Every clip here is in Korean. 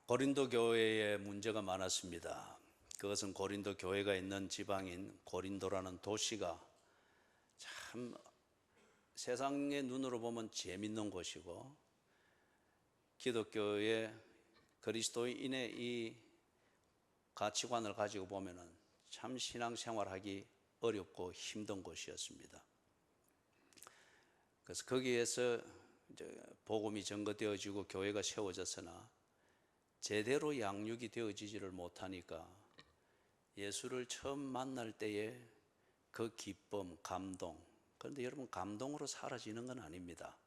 고린도 교회에 문제가 많았습니다. 그것은 고린도 교회가 있는 지방인 고린도라는 도시가 참 세상의 눈으로 보면 재밌는 곳이고, 기독교의 그리스도인의 이 가치관을 가지고 보면은 참 신앙생활하기 어렵고 힘든 곳이었습니다. 그래서 거기에서 이제 복음이 전거되어지고 교회가 세워졌으나 제대로 양육이 되어지지를 못하니까 예수를 처음 만날 때의 그 기쁨, 감동, 그런데 여러분, 감동으로 사라지는 건 아닙니다.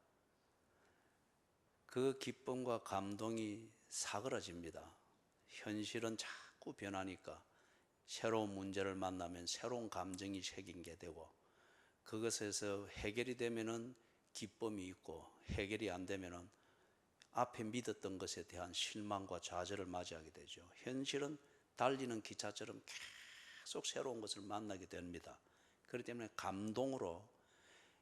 그 기쁨과 감동이 사그라집니다. 현실은 자꾸 변하니까 새로운 문제를 만나면 새로운 감정이 생기게 되고, 그것에서 해결이 되면은 기쁨이 있고, 해결이 안 되면은 앞에 믿었던 것에 대한 실망과 좌절을 맞이하게 되죠. 현실은 달리는 기차처럼 계속 새로운 것을 만나게 됩니다. 그렇기 때문에 감동으로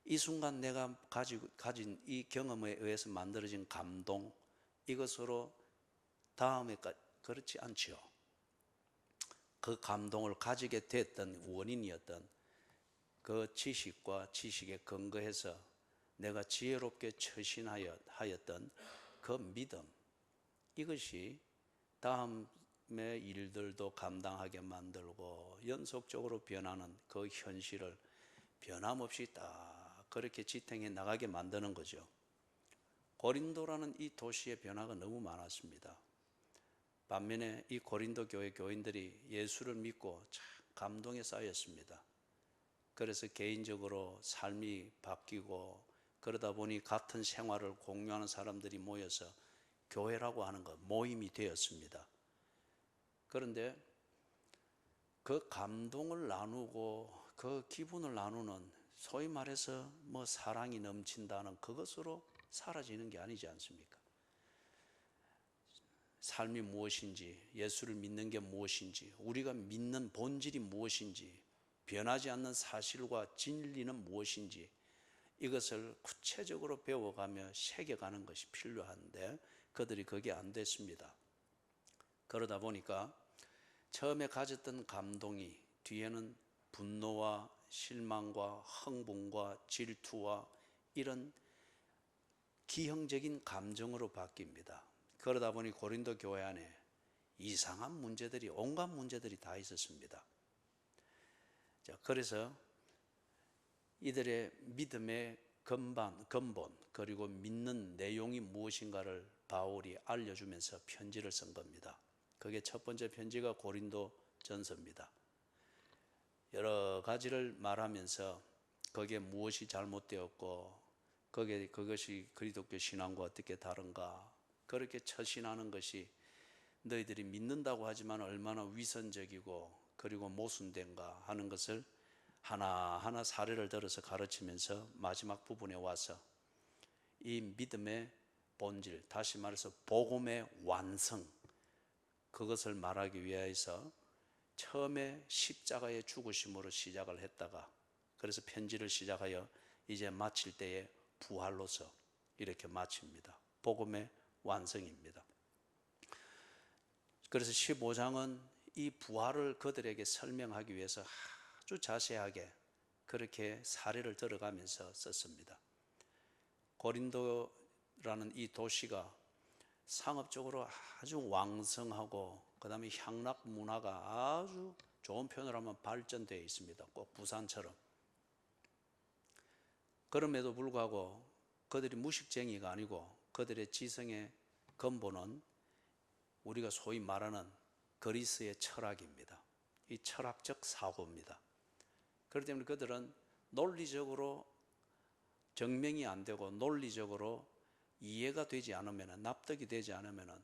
이 순간 내가 가진 이 경험에 의해서 만들어진 감동, 이것으로 다음에까지 그렇지 않지요. 그 감동을 가지게 됐던 원인이었던 그 지식과 지식에 근거해서 내가 지혜롭게 처신하였던 그 믿음, 이것이 다음의 일들도 감당하게 만들고 연속적으로 변하는 그 현실을 변함없이 딱 그렇게 지탱해 나가게 만드는 거죠. 고린도라는 이 도시의 변화가 너무 많았습니다. 반면에 이 고린도 교회 교인들이 예수를 믿고 참 감동에 쌓였습니다. 그래서 개인적으로 삶이 바뀌고, 그러다 보니 같은 생활을 공유하는 사람들이 모여서 교회라고 하는 것, 모임이 되었습니다. 그런데 그 감동을 나누고 그 기분을 나누는, 소위 말해서 사랑이 넘친다는 그것으로 사라지는 게 아니지 않습니까? 삶이 무엇인지, 예수를 믿는 게 무엇인지, 우리가 믿는 본질이 무엇인지, 변하지 않는 사실과 진리는 무엇인지, 이것을 구체적으로 배워가며 새겨가는 것이 필요한데 그들이 그게 안 됐습니다. 그러다 보니까 처음에 가졌던 감동이 뒤에는 분노와 실망과 흥분과 질투와 이런 기형적인 감정으로 바뀝니다. 그러다 보니 고린도 교회 안에 이상한 문제들이, 온갖 문제들이 다 있었습니다. 자, 그래서 이들의 믿음의 근본, 그리고 믿는 내용이 무엇인가를 바울이 알려주면서 편지를 쓴 겁니다. 그게 첫 번째 편지가 고린도 전서입니다. 여러 가지를 말하면서 거기에 무엇이 잘못되었고, 그것이 그리스도교 신앙과 어떻게 다른가, 그렇게 처신하는 것이 너희들이 믿는다고 하지만 얼마나 위선적이고 그리고 모순된가 하는 것을 하나하나 사례를 들어서 가르치면서 마지막 부분에 와서 이 믿음의 본질, 다시 말해서 복음의 완성, 그것을 말하기 위해서 처음에 십자가의 죽으심으로 시작을 했다가, 그래서 편지를 시작하여 이제 마칠 때에 부활로서 이렇게 마칩니다. 복음의 완성입니다. 그래서 15장은 이 부활을 그들에게 설명하기 위해서 아주 자세하게 그렇게 사례를 들어가면서 썼습니다. 고린도라는 이 도시가 상업적으로 아주 왕성하고, 그 다음에 향락 문화가 아주 좋은 표현으로 하면 발전되어 있습니다. 꼭 부산처럼. 그럼에도 불구하고 그들이 무식쟁이가 아니고 그들의 지성의 근본은 우리가 소위 말하는 그리스의 철학입니다. 이 철학적 사고입니다. 그렇기 때문에 그들은 논리적으로 증명이 안 되고 논리적으로 이해가 되지 않으면, 납득이 되지 않으면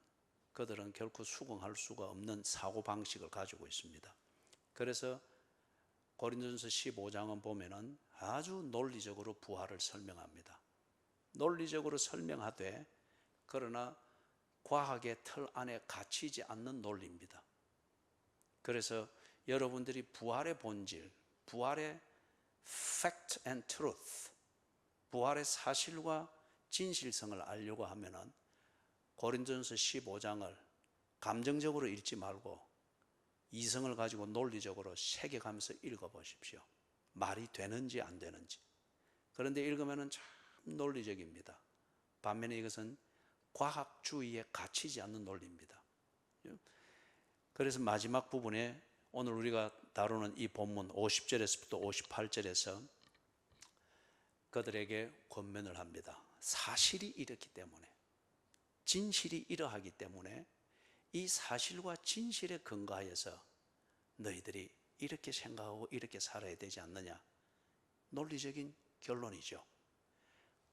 그들은 결코 수긍할 수가 없는 사고방식을 가지고 있습니다. 그래서 고린도전서 15장은 보면은 아주 논리적으로 부활을 설명합니다. 논리적으로 설명하되, 그러나 과학의 틀 안에 갇히지 않는 논리입니다. 그래서 여러분들이 부활의 본질, 부활의 fact and truth, 부활의 사실과 진실성을 알려고 하면은 고린도전서 15장을 감정적으로 읽지 말고 이성을 가지고 논리적으로 새겨가면서 읽어보십시오. 말이 되는지 안 되는지. 그런데 읽으면 참 논리적입니다. 반면에 이것은 과학주의에 갇히지 않는 논리입니다. 그래서 마지막 부분에 오늘 우리가 다루는 이 본문 50절에서부터 58절에서 그들에게 권면을 합니다. 사실이 이렇기 때문에, 진실이 이러하기 때문에 이 사실과 진실에 근거하여서 너희들이 이렇게 생각하고 이렇게 살아야 되지 않느냐. 논리적인 결론이죠.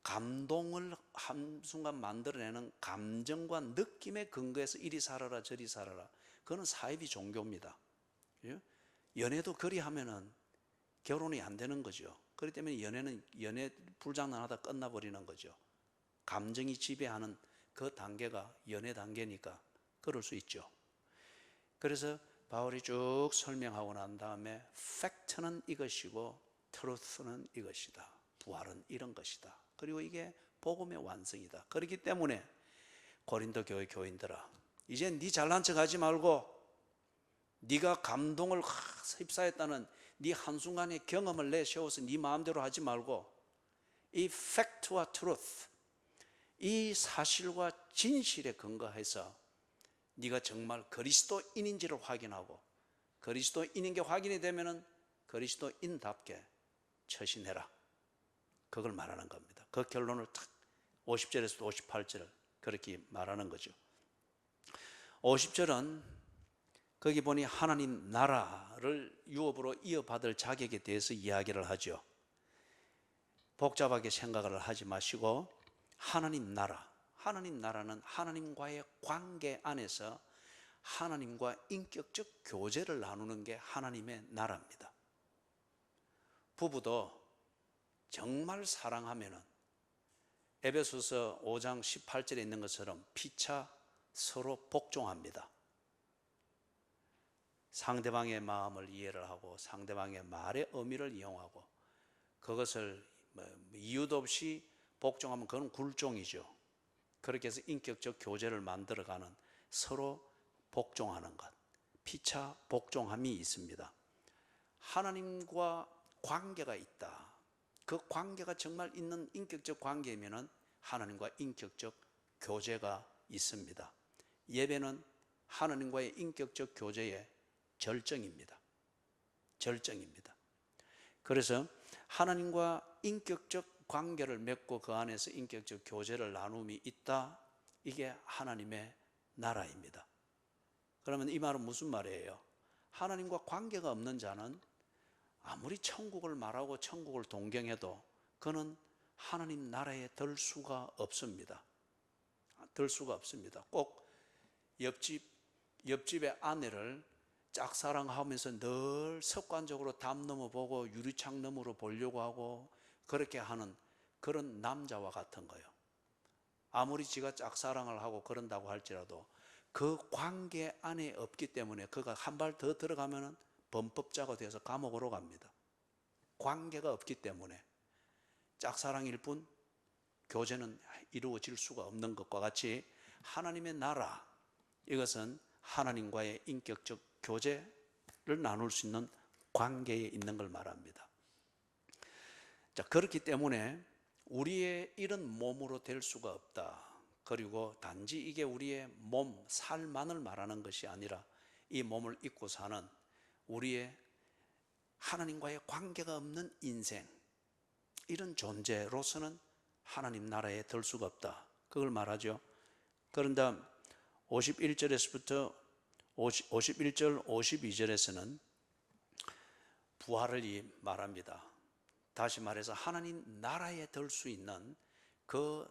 감동을 한순간 만들어내는 감정과 느낌에 근거해서 이리 살아라 저리 살아라, 그건 사이비 종교입니다. 연애도 그리 하면은 결혼이 안 되는 거죠. 그렇기 때문에 연애 불장난하다 끝나버리는 거죠. 감정이 지배하는 그 단계가 연애 단계니까 그럴 수 있죠. 그래서 바울이 쭉 설명하고 난 다음에 팩트는 이것이고 트루스는 이것이다, 부활은 이런 것이다, 그리고 이게 복음의 완성이다. 그렇기 때문에 고린도 교회 교인들아, 이제 네 잘난 척 하지 말고 네가 감동을 휩싸였다는 네 한순간의 경험을 내세워서 네 마음대로 하지 말고 이 팩트와 트루스, 이 사실과 진실에 근거해서 네가 정말 그리스도인인지를 확인하고, 그리스도인인 게 확인이 되면은 그리스도인답게 처신해라, 그걸 말하는 겁니다. 그 결론을 딱 50절에서 58절을 그렇게 말하는 거죠. 50절은 거기 보니 하나님 나라를 유업으로 이어받을 자격에 대해서 이야기를 하죠. 복잡하게 생각을 하지 마시고 하나님 나라는 하나님과의 관계 안에서 하나님과 인격적 교제를 나누는 게 하나님의 나라입니다. 부부도 정말 사랑하면은 에베소서 5장 18절에 있는 것처럼 피차 서로 복종합니다. 상대방의 마음을 이해를 하고 상대방의 말의 의미를 이용하고 그것을 이유도 없이 복종하면 그건 굴종이죠. 그렇게 해서 인격적 교제를 만들어가는, 서로 복종하는 것, 피차 복종함이 있습니다. 하나님과 관계가 있다. 그 관계가 정말 있는 인격적 관계이면은 하나님과 인격적 교제가 있습니다. 예배는 하나님과의 인격적 교제의 절정입니다. 그래서 하나님과 인격적 관계를 맺고 그 안에서 인격적 교제를 나눔이 있다. 이게 하나님의 나라입니다. 그러면 이 말은 무슨 말이에요? 하나님과 관계가 없는 자는 아무리 천국을 말하고 천국을 동경해도 그는 하나님 나라에 들 수가 없습니다. 꼭 옆집의 아내를 짝사랑하면서 늘 습관적으로 담 넘어보고 유리창 너머로 보려고 하고 그렇게 하는 그런 남자와 같은 거예요. 아무리 지가 짝사랑을 하고 그런다고 할지라도 그 관계 안에 없기 때문에 그가 한 발 더 들어가면 범법자가 되어서 감옥으로 갑니다. 관계가 없기 때문에 짝사랑일 뿐 교제는 이루어질 수가 없는 것과 같이 하나님의 나라, 이것은 하나님과의 인격적 교제를 나눌 수 있는 관계에 있는 걸 말합니다. 자, 그렇기 때문에 우리의 이런 몸으로 될 수가 없다. 그리고 단지 이게 우리의 몸, 살만을 말하는 것이 아니라 이 몸을 입고 사는 우리의 하나님과의 관계가 없는 인생, 이런 존재로서는 하나님 나라에 들 수가 없다. 그걸 말하죠. 그런 다음 51절에서부터 51절 52절에서는 부활을 말합니다. 다시 말해서 하나님 나라에 들 수 있는 그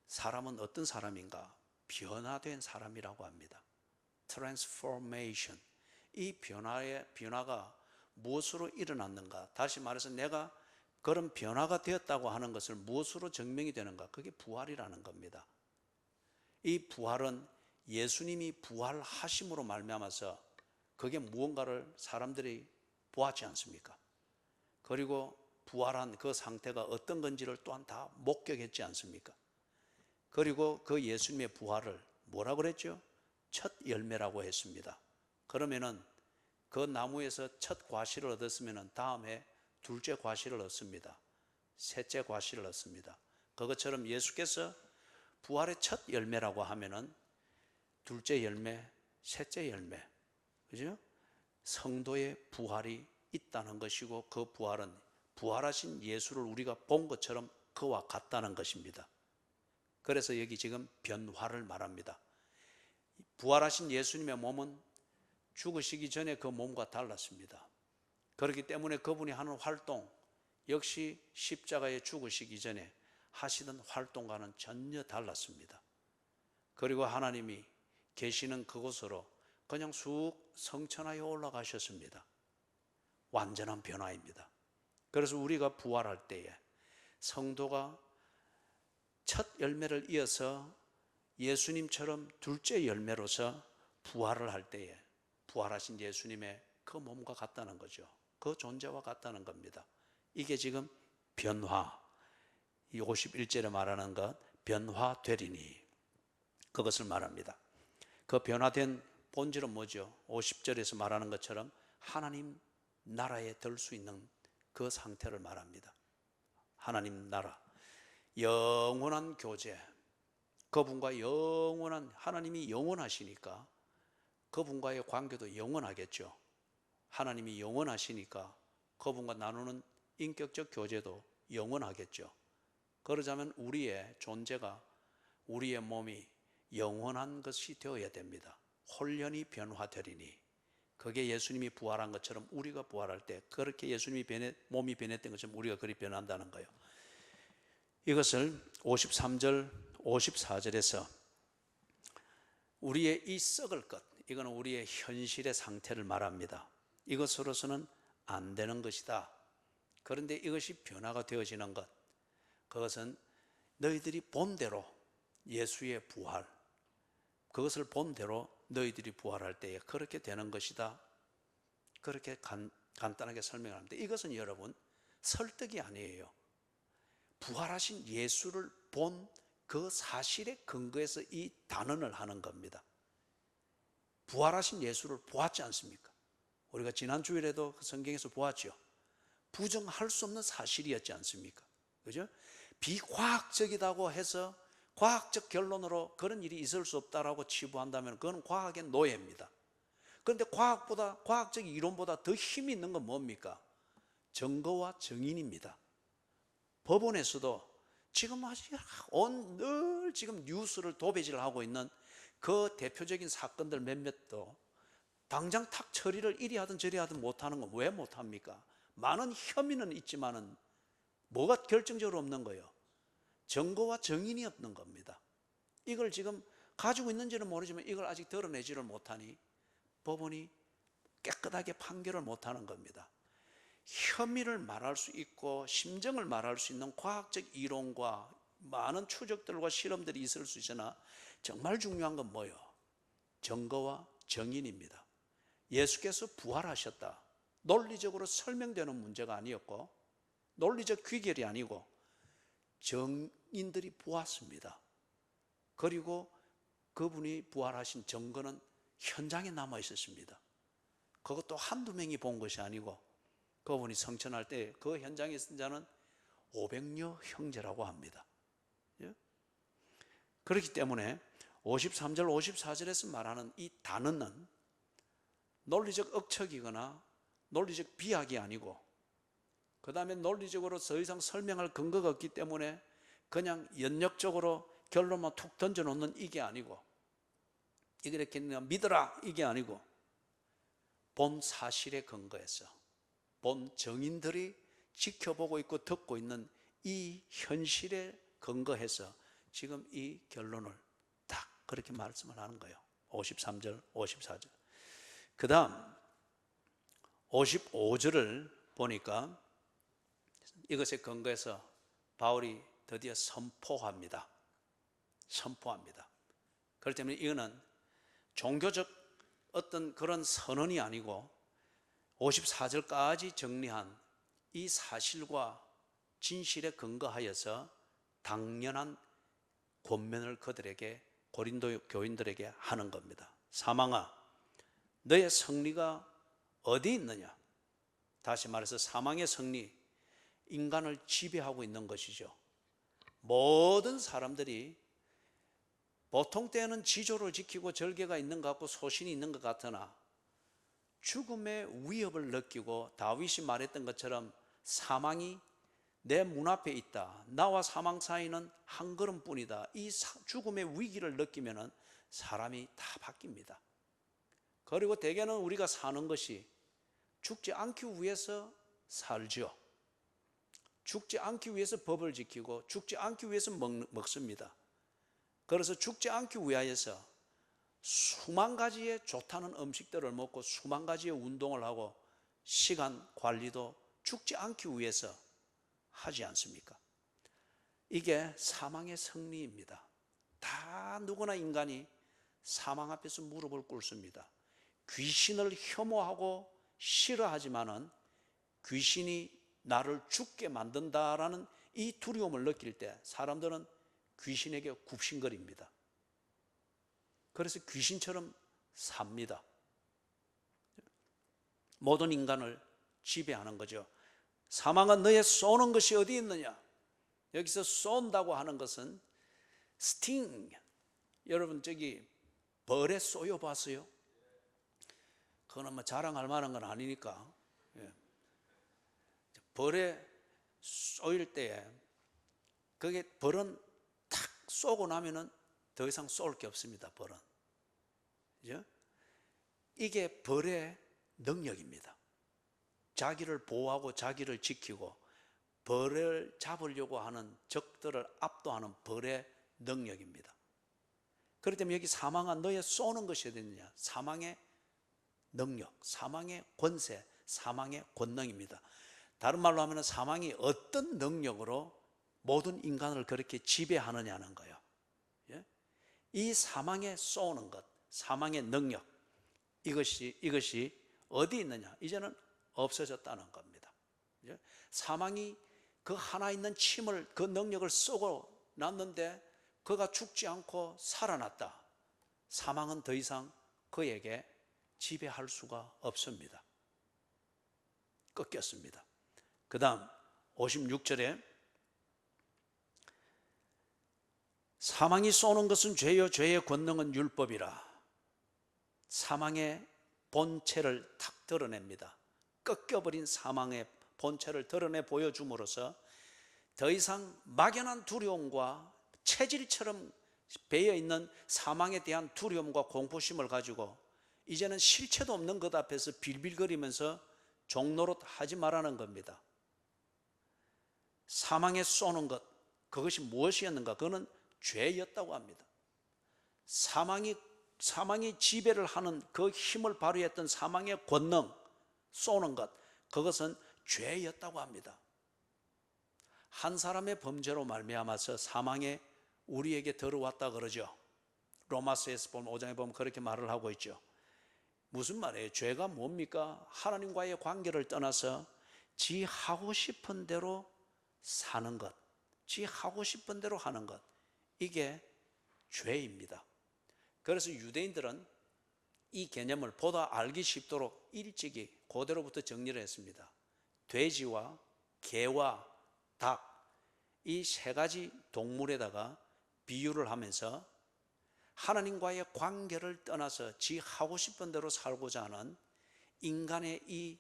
사람은 어떤 사람인가? 변화된 사람이라고 합니다. Transformation. 이 변화가 무엇으로 일어났는가? 다시 말해서 내가 그런 변화가 되었다고 하는 것을 무엇으로 증명이 되는가? 그게 부활이라는 겁니다. 이 부활은 예수님이 부활하심으로 말미암아서 그게 무언가를 사람들이 보았지 않습니까? 그리고 부활한 그 상태가 어떤 건지를 또한 다 목격했지 않습니까? 그리고 그 예수님의 부활을 뭐라고 그랬죠? 첫 열매라고 했습니다. 그러면은 그 나무에서 첫 과실을 얻었으면 다음 해 둘째 과실을 얻습니다. 셋째 과실을 얻습니다. 그것처럼 예수께서 부활의 첫 열매라고 하면은 둘째 열매, 셋째 열매, 그죠? 성도의 부활이 있다는 것이고, 그 부활은 부활하신 예수를 우리가 본 것처럼 그와 같다는 것입니다. 그래서 여기 지금 변화를 말합니다. 부활하신 예수님의 몸은 죽으시기 전에 그 몸과 달랐습니다. 그렇기 때문에 그분이 하는 활동 역시 십자가에 죽으시기 전에 하시던 활동과는 전혀 달랐습니다. 그리고 하나님이 계시는 그곳으로 그냥 쑥 성천하에 올라가셨습니다. 완전한 변화입니다. 그래서 우리가 부활할 때에 성도가 첫 열매를 이어서 예수님처럼 둘째 열매로서 부활을 할 때에 부활하신 예수님의 그 몸과 같다는 거죠. 그 존재와 같다는 겁니다. 이게 지금 변화, 이 51절에 말하는 것, 변화되리니, 그것을 말합니다. 그 변화된 본질은 뭐죠? 50절에서 말하는 것처럼 하나님 나라에 들 수 있는 그 상태를 말합니다. 하나님 나라, 영원한 교제, 그분과 영원한, 하나님이 영원하시니까 그분과의 관계도 영원하겠죠. 하나님이 영원하시니까 그분과 나누는 인격적 교제도 영원하겠죠. 그러자면 우리의 존재가, 우리의 몸이 영원한 것이 되어야 됩니다. 홀연히 변화되리니, 그게 예수님이 부활한 것처럼 우리가 부활할 때 그렇게 예수님이 몸이 변했던 것처럼 우리가 그리 변한다는 거예요. 이것을 53절, 54절에서 우리의 이 썩을 것, 이거는 우리의 현실의 상태를 말합니다. 이것으로서는 안 되는 것이다. 그런데 이것이 변화가 되어지는 것, 그것은 너희들이 본대로 예수의 부활, 그것을 본대로 너희들이 부활할 때에 그렇게 되는 것이다. 그렇게 간단하게 설명합니다. 이것은 여러분 설득이 아니에요. 부활하신 예수를 본 그 사실에 근거해서 이 단언을 하는 겁니다. 부활하신 예수를 보았지 않습니까? 우리가 지난 주일에도 그 성경에서 보았죠. 부정할 수 없는 사실이었지 않습니까? 그죠? 비과학적이라고 해서 과학적 결론으로 그런 일이 있을 수 없다라고 치부한다면 그건 과학의 노예입니다. 그런데 과학적 이론보다 더 힘이 있는 건 뭡니까? 증거와 증인입니다. 법원에서도 지금 늘 지금 뉴스를 도배질하고 있는 그 대표적인 사건들 몇몇도 당장 탁 처리를 이리 하든 저리 하든 못하는 건 왜 못합니까? 많은 혐의는 있지만은 뭐가 결정적으로 없는 거예요? 증거와 증인이 없는 겁니다. 이걸 지금 가지고 있는지는 모르지만 이걸 아직 드러내지를 못하니 법원이 깨끗하게 판결을 못하는 겁니다. 혐의를 말할 수 있고 심정을 말할 수 있는 과학적 이론과 많은 추적들과 실험들이 있을 수 있으나 정말 중요한 건 뭐예요? 증거와 증인입니다. 예수께서 부활하셨다. 논리적으로 설명되는 문제가 아니었고 논리적 귀결이 아니고 증인들이 보았습니다. 그리고 그분이 부활하신 증거는 현장에 남아 있었습니다. 그것도 한두 명이 본 것이 아니고 그분이 성천할 때 그 현장에 있은 자는 500여 형제라고 합니다. 그렇기 때문에 53절, 54절에서 말하는 이 단어는 논리적 억측이거나 논리적 비약이 아니고 그 다음에 논리적으로 더 이상 설명할 근거가 없기 때문에 그냥 연역적으로 결론만 툭 던져놓는 이게 아니고 이렇게 믿어라 이게 아니고 본 사실에 근거해서 본 증인들이 지켜보고 있고 듣고 있는 이 현실에 근거해서 지금 이 결론을 딱 그렇게 말씀을 하는 거예요. 53절, 54절. 그 다음 55절을 보니까 이것에 근거해서 바울이 드디어 선포합니다. 그렇기 때문에 이거는 종교적 어떤 그런 선언이 아니고 54절까지 정리한 이 사실과 진실에 근거하여서 당연한 권면을 그들에게 고린도 교인들에게 하는 겁니다. 사망아, 너의 승리가 어디 있느냐? 다시 말해서 사망의 승리, 인간을 지배하고 있는 것이죠. 모든 사람들이 보통 때는 지조를 지키고 절개가 있는 것 같고 소신이 있는 것 같으나 죽음의 위협을 느끼고 다윗이 말했던 것처럼 사망이 내 문 앞에 있다, 나와 사망 사이는 한 걸음뿐이다, 이 죽음의 위기를 느끼면 사람이 다 바뀝니다. 그리고 대개는 우리가 사는 것이 죽지 않기 위해서 살죠. 죽지 않기 위해서 법을 지키고 죽지 않기 위해서 먹습니다. 그래서 죽지 않기 위하여서 수만 가지의 좋다는 음식들을 먹고 수만 가지의 운동을 하고 시간 관리도 죽지 않기 위해서 하지 않습니까? 이게 사망의 승리입니다. 다 누구나 인간이 사망 앞에서 무릎을 꿇습니다. 귀신을 혐오하고 싫어하지만은 귀신이 나를 죽게 만든다라는 이 두려움을 느낄 때 사람들은 귀신에게 굽신거립니다. 그래서 귀신처럼 삽니다. 모든 인간을 지배하는 거죠. 사망은 너의 쏘는 것이 어디 있느냐? 여기서 쏜다고 하는 것은 스팅. 여러분 저기 벌에 쏘여 봤어요? 그건 뭐 자랑할 만한 건 아니니까. 벌에 쏘일 때에 그게 벌은 탁 쏘고 나면은 더 이상 쏠 게 없습니다. 벌은. 그죠? 이게 벌의 능력입니다. 자기를 보호하고 자기를 지키고 벌을 잡으려고 하는 적들을 압도하는 벌의 능력입니다. 그렇기 때문에 여기 사망한 너의 쏘는 것이 어디 있느냐? 사망의 능력, 사망의 권세, 사망의 권능입니다. 다른 말로 하면 사망이 어떤 능력으로 모든 인간을 그렇게 지배하느냐는 거예요. 이 사망에 쏘는 것, 사망의 능력, 이것이 어디 있느냐? 이제는 없어졌다는 겁니다. 사망이 그 하나 있는 침을, 그 능력을 쏘고 났는데 그가 죽지 않고 살아났다. 사망은 더 이상 그에게 지배할 수가 없습니다. 꺾였습니다. 그 다음 56절에 사망이 쏘는 것은 죄요 죄의 권능은 율법이라. 사망의 본체를 탁 드러냅니다. 꺾여버린 사망의 본체를 드러내 보여줌으로써 더 이상 막연한 두려움과 체질처럼 배어있는 사망에 대한 두려움과 공포심을 가지고 이제는 실체도 없는 것 앞에서 빌빌거리면서 종노릇 하지 말라는 겁니다. 사망에 쏘는 것, 그것이 무엇이었는가? 그거는 죄였다고 합니다. 사망이 지배를 하는 그 힘을 발휘했던 사망의 권능, 쏘는 것, 그것은 죄였다고 합니다. 한 사람의 범죄로 말미암아서 사망에 우리에게 들어왔다 그러죠. 로마서에서 보면 5장에 보면 그렇게 말을 하고 있죠. 무슨 말이에요? 죄가 뭡니까? 하나님과의 관계를 떠나서 지 하고 싶은 대로 사는 것, 지 하고 싶은 대로 하는 것, 이게 죄입니다. 그래서 유대인들은 이 개념을 보다 알기 쉽도록 일찍이 고대로부터 정리를 했습니다. 돼지와 개와 닭, 이 세 가지 동물에다가 비유를 하면서 하나님과의 관계를 떠나서 지 하고 싶은 대로 살고자 하는 인간의 이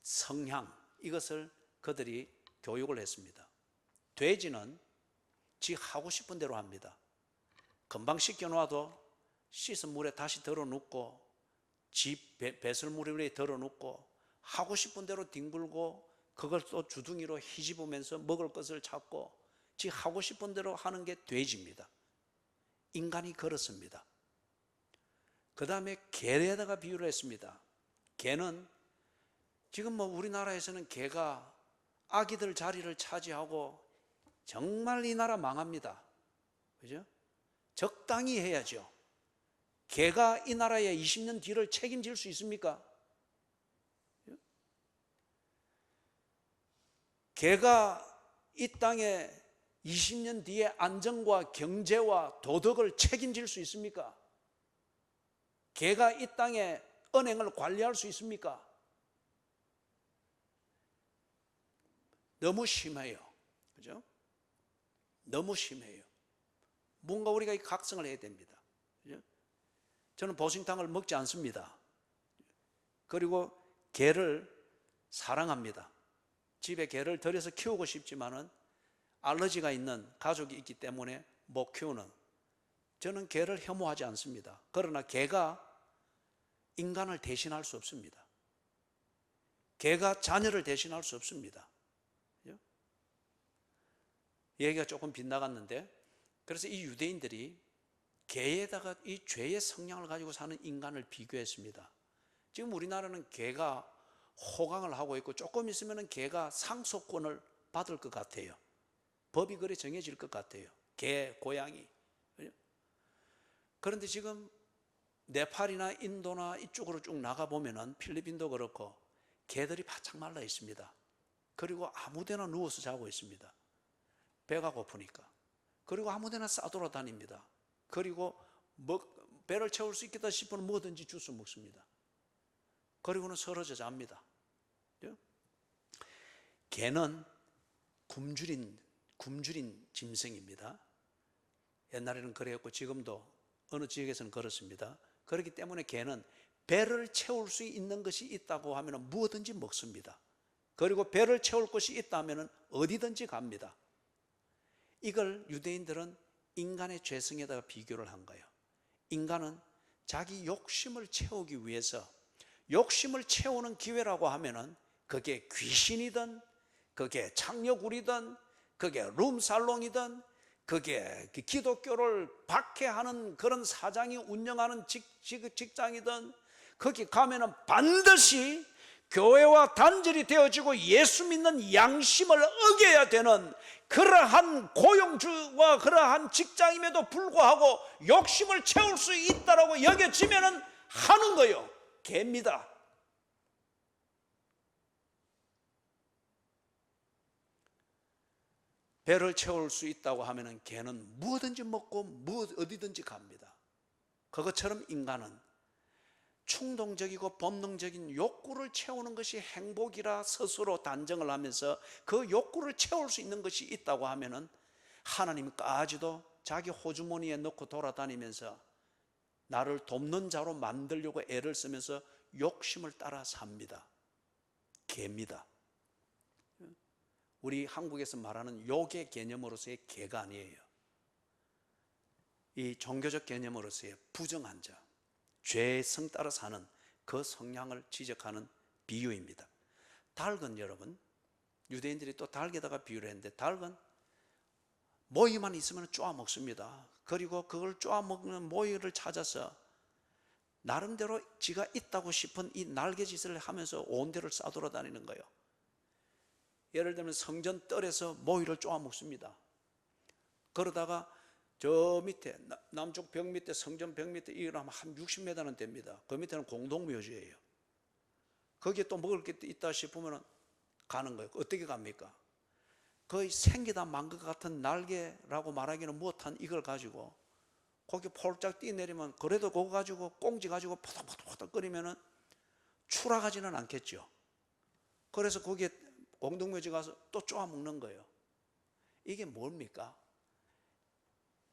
성향, 이것을 그들이 교육을 했습니다. 돼지는 지 하고 싶은 대로 합니다. 금방 씻겨놔도 씻은 물에 다시 덜어놓고 지 배설물 위에 덜어놓고 하고 싶은 대로 뒹굴고 그걸 또 주둥이로 휘집으면서 먹을 것을 찾고 지 하고 싶은 대로 하는 게 돼지입니다. 인간이 그렇습니다. 그 다음에 개에다가 비유를 했습니다. 개는 지금 뭐 우리나라에서는 개가 아기들 자리를 차지하고 정말 이 나라 망합니다. 그죠? 적당히 해야죠. 개가 이 나라의 20년 뒤를 책임질 수 있습니까? 개가 이 땅에 20년 뒤에 안정과 경제와 도덕을 책임질 수 있습니까? 개가 이 땅에 은행을 관리할 수 있습니까? 너무 심해요. 그죠? 너무 심해요. 뭔가 우리가 각성을 해야 됩니다. 그죠? 저는 보신탕을 먹지 않습니다. 그리고 개를 사랑합니다. 집에 개를 들여서 키우고 싶지만은 알러지가 있는 가족이 있기 때문에 못 키우는, 저는 개를 혐오하지 않습니다. 그러나 개가 인간을 대신할 수 없습니다. 개가 자녀를 대신할 수 없습니다. 얘기가 조금 빗나갔는데, 그래서 이 유대인들이 개에다가 이 죄의 성향을 가지고 사는 인간을 비교했습니다. 지금 우리나라는 개가 호강을 하고 있고 조금 있으면 개가 상속권을 받을 것 같아요. 법이 그래 정해질 것 같아요. 개, 고양이. 그런데 지금 네팔이나 인도나 이쪽으로 쭉 나가보면 필리핀도 그렇고 개들이 바짝 말라 있습니다. 그리고 아무데나 누워서 자고 있습니다. 배가 고프니까. 그리고 아무데나 싸돌아다닙니다. 그리고 배를 채울 수 있겠다 싶으면 뭐든지 주워 먹습니다. 그리고는 서러져 잡니다. 개는 굶주린 짐승입니다. 옛날에는 그랬고 지금도 어느 지역에서는 그렇습니다. 그렇기 때문에 개는 배를 채울 수 있는 것이 있다고 하면 무엇든지 먹습니다. 그리고 배를 채울 것이 있다면 어디든지 갑니다. 이걸 유대인들은 인간의 죄성에다가 비교를 한 거예요. 인간은 자기 욕심을 채우기 위해서, 욕심을 채우는 기회라고 하면은 그게 귀신이든 그게 창녀구리든 그게 룸살롱이든 그게 기독교를 박해하는 그런 사장이 운영하는 직장이든 거기 가면은 반드시 교회와 단절이 되어지고 예수 믿는 양심을 어겨야 되는 그러한 고용주와 그러한 직장임에도 불구하고 욕심을 채울 수 있다라고 여겨지면은 하는 거요. 개입니다. 배를 채울 수 있다고 하면은 개는 무엇든지 먹고 어디든지 갑니다. 그것처럼 인간은 충동적이고 본능적인 욕구를 채우는 것이 행복이라 스스로 단정을 하면서 그 욕구를 채울 수 있는 것이 있다고 하면은 하나님까지도 자기 호주머니에 넣고 돌아다니면서 나를 돕는 자로 만들려고 애를 쓰면서 욕심을 따라 삽니다. 개입니다. 우리 한국에서 말하는 욕의 개념으로서의 개가 아니에요. 이 종교적 개념으로서의 부정한 자, 죄의 성 따라 사는 그 성향을 지적하는 비유입니다. 닭은 여러분, 유대인들이 또 닭에다가 비유를 했는데 닭은 모이만 있으면 쪼아 먹습니다. 그리고 그걸 쪼아 먹는 모이를 찾아서 나름대로 지가 있다고 싶은 이 날개짓을 하면서 온 데를 싸돌아다니는 거예요. 예를 들면 성전 뜰에서 모이를 쪼아 먹습니다. 그러다가 저 밑에 남쪽 벽 밑에, 성전 벽 밑에 일어나면 한 60m는 됩니다. 그 밑에는 공동묘지예요. 거기에 또 먹을 게 있다 싶으면 가는 거예요. 어떻게 갑니까? 거의 생기다 만 것 같은 날개라고 말하기는 못한 이걸 가지고 거기 폴짝 뛰내리면, 그래도 그거 가지고 꽁지 가지고 포덕포덕 끓이면은 추락하지는 않겠죠. 그래서 거기에 공동묘지 가서 또 쪼아 먹는 거예요. 이게 뭡니까?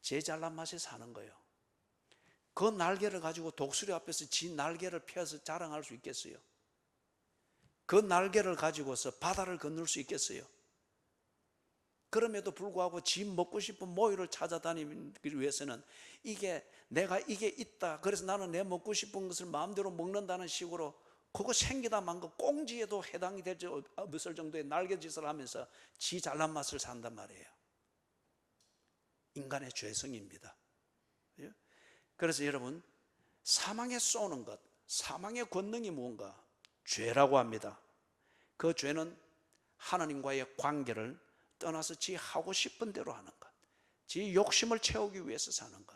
제 잘난 맛에 사는 거예요. 그 날개를 가지고 독수리 앞에서 지 날개를 펴서 자랑할 수 있겠어요? 그 날개를 가지고서 바다를 건널 수 있겠어요? 그럼에도 불구하고 지 먹고 싶은 모이를 찾아다니기 위해서는 내가 이게 있다, 그래서 나는 내 먹고 싶은 것을 마음대로 먹는다는 식으로 그거 생기다 만 거 꽁지에도 해당이 되지 없을 정도의 날개짓을 하면서 지 잘난 맛을 산단 말이에요. 인간의 죄성입니다. 그래서 여러분, 사망에 쏘는 것, 사망의 권능이 뭔가? 죄라고 합니다. 그 죄는 하나님과의 관계를 떠나서 지 하고 싶은 대로 하는 것, 지 욕심을 채우기 위해서 사는 것,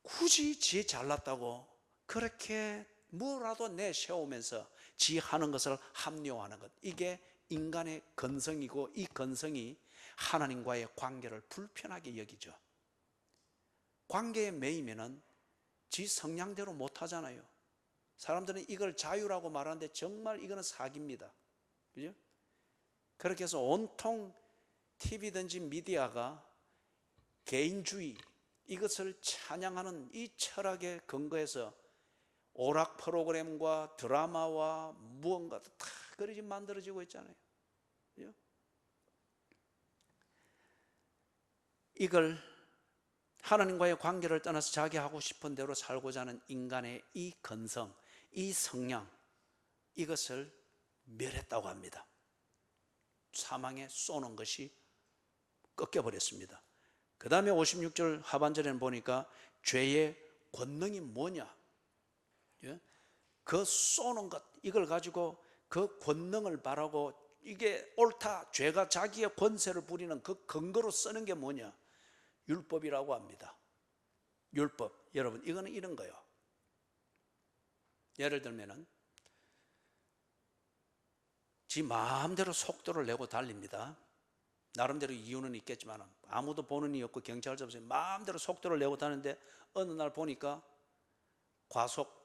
굳이 지 잘났다고 그렇게 뭐라도 내세우면서 지 하는 것을 합리화하는 것, 이게 인간의 근성이고 이 근성이 하나님과의 관계를 불편하게 여기죠. 관계에 매이면은 지 성향대로 못 하잖아요. 사람들은 이걸 자유라고 말하는데 정말 이거는 사기입니다. 그죠? 그렇게 해서 온통 TV든지 미디어가 개인주의, 이것을 찬양하는 이 철학에 근거해서 오락 프로그램과 드라마와 무언가 다 그렇게 만들어지고 있잖아요. 그죠? 이걸 하나님과의 관계를 떠나서 자기 하고 싶은 대로 살고자 하는 인간의 이 근성, 이 성향, 이것을 멸했다고 합니다. 사망에 쏘는 것이 꺾여버렸습니다. 그 다음에 56절 하반절에는 보니까 죄의 권능이 뭐냐? 그 쏘는 것, 이걸 가지고 그 권능을 바라고 이게 옳다, 죄가 자기의 권세를 부리는 그 근거로 쓰는 게 뭐냐? 율법이라고 합니다. 율법. 여러분, 이거는 이런 거예요. 예를 들면은 지 마음대로 속도를 내고 달립니다. 나름대로 이유는 있겠지만 아무도 보는 이유 없고 경찰서 없이 마음대로 속도를 내고 다니는데 어느 날 보니까 과속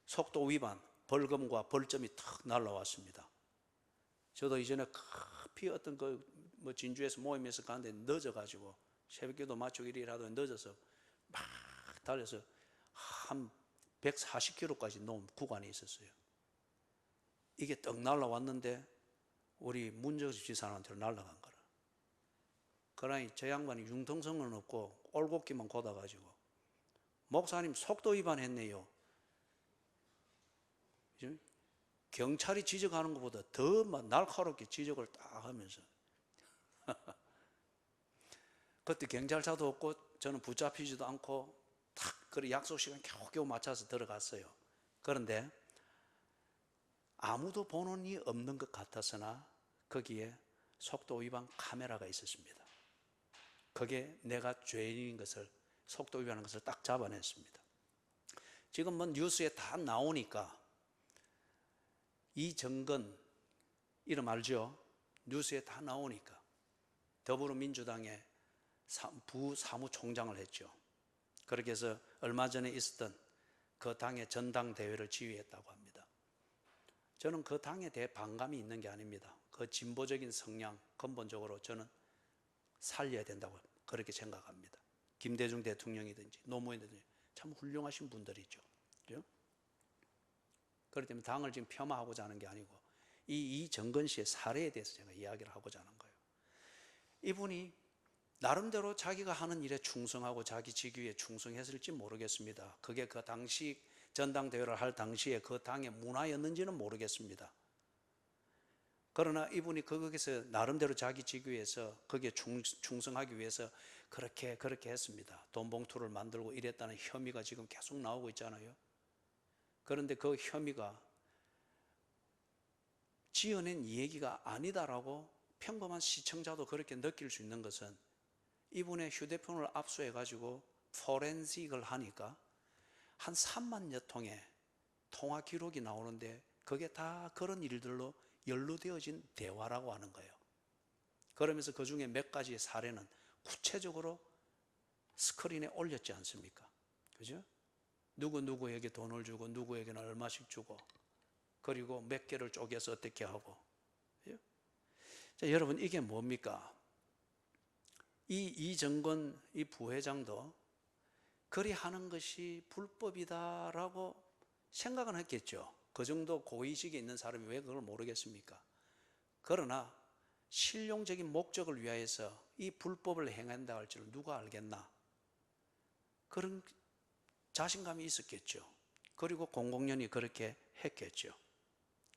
속도 위반 벌금과 벌점이 탁 날라왔습니다. 저도 이전에 급히 어떤 뭐 진주에서 모임에서 가는데 늦어가지고 새벽기도 마치고 일하다 늦어서 막 달려서 한 140km까지 넘은 구간이 있었어요. 이게 떡 날라왔는데 우리 문정수 지사한테 날라간 거라. 그러니 저 양반이 융통성은 없고 올곧기만 god아가지고 목사님 속도 위반했네요. 경찰이 지적하는 것보다 더 날카롭게 지적을 딱 하면서 그때 경찰차도 없고 저는 붙잡히지도 않고 탁 그래 약속 시간 겨우겨우 맞춰서 들어갔어요. 그런데 아무도 보는 이 없는 것 같았으나 거기에 속도 위반 카메라가 있었습니다. 그게 내가 죄인인 것을, 속도 위반한 것을 딱 잡아냈습니다. 지금 뭐 뉴스에 다 나오니까 이정건 이름 알죠? 뉴스에 다 나오니까 더불어민주당의 부사무총장을 했죠. 그렇게 해서 얼마 전에 있었던 그 당의 전당대회를 지휘했다고 합니다. 저는 그 당에 대해 반감이 있는 게 아닙니다. 그 진보적인 성향 근본적으로 저는 살려야 된다고 그렇게 생각합니다. 김대중 대통령이든지 노무현이든지 참 훌륭하신 분들이죠. 그렇죠? 그렇기 때문에 당을 지금 폄하하고자 하는 게 아니고 이정건 씨의 사례에 대해서 제가 이야기를 하고자 하는 거예요. 이분이 나름대로 자기가 하는 일에 충성하고 자기 직위에 충성했을지 모르겠습니다. 그게 그 당시 전당대회를 할 당시에 그 당의 문화였는지는 모르겠습니다. 그러나 이분이 거기서 나름대로 자기 직위에서 거기에 충성하기 위해서 그렇게 했습니다. 돈 봉투를 만들고 이랬다는 혐의가 지금 계속 나오고 있잖아요. 그런데 그 혐의가 지어낸 얘기가 아니다라고 평범한 시청자도 그렇게 느낄 수 있는 것은 이분의 휴대폰을 압수해가지고 포렌식을 하니까 한 3만여 통의 통화 기록이 나오는데 그게 다 그런 일들로 연루되어진 대화라고 하는 거예요. 그러면서 그 중에 몇 가지의 사례는 구체적으로 스크린에 올렸지 않습니까? 그죠? 누구에게 돈을 주고 누구에게는 얼마씩 주고 그리고 몇 개를 쪼개서 어떻게 하고. 자, 여러분 이게 뭡니까? 이정건 이 부회장도 그리 하는 것이 불법이다라고 생각은 했겠죠. 그 정도 고의식이 있는 사람이 왜 그걸 모르겠습니까? 그러나 실용적인 목적을 위하여서 이 불법을 행한다 할 줄 누가 알겠나? 그런 자신감이 있었겠죠. 그리고 공공연히 그렇게 했겠죠.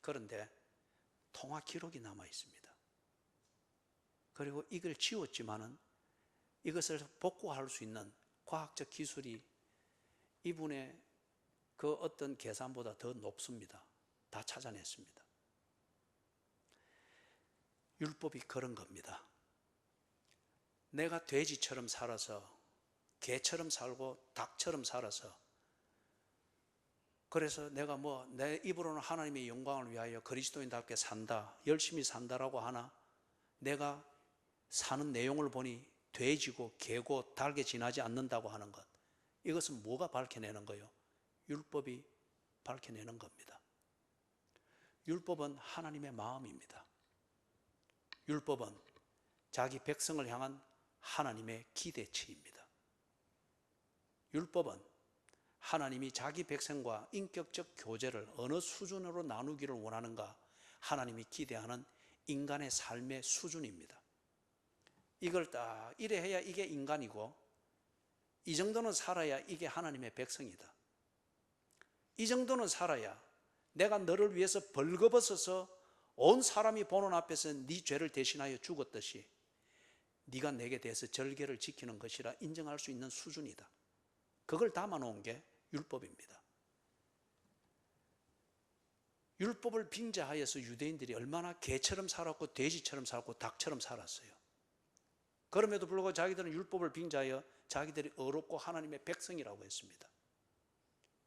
그런데 통화 기록이 남아 있습니다. 그리고 이걸 지웠지만은 이것을 복구할 수 있는 과학적 기술이 이분의 그 어떤 계산보다 더 높습니다. 다 찾아냈습니다. 율법이 그런 겁니다. 내가 돼지처럼 살아서 개처럼 살고 닭처럼 살아서 그래서 내가 내 입으로는 하나님의 영광을 위하여 그리스도인답게 산다, 열심히 산다라고 하나 내가 사는 내용을 보니 돼지고 개고 닭에 지나지 않는다고 하는 것, 이것은 뭐가 밝혀내는 거예요? 율법이 밝혀내는 겁니다. 율법은 하나님의 마음입니다. 율법은 자기 백성을 향한 하나님의 기대치입니다. 율법은 하나님이 자기 백성과 인격적 교제를 어느 수준으로 나누기를 원하는가 하나님이 기대하는 인간의 삶의 수준입니다. 이걸 딱 이래 해야 이게 인간이고 이 정도는 살아야 이게 하나님의 백성이다. 이 정도는 살아야 내가 너를 위해서 벌거벗어서 온 사람이 보는 앞에서 네 죄를 대신하여 죽었듯이 네가 내게 대해서 절개를 지키는 것이라 인정할 수 있는 수준이다. 그걸 담아놓은 게 율법입니다. 율법을 빙자하여서 유대인들이 얼마나 개처럼 살았고 돼지처럼 살았고 닭처럼 살았어요. 그럼에도 불구하고 자기들은 율법을 빙자하여 자기들이 의롭고 하나님의 백성이라고 했습니다.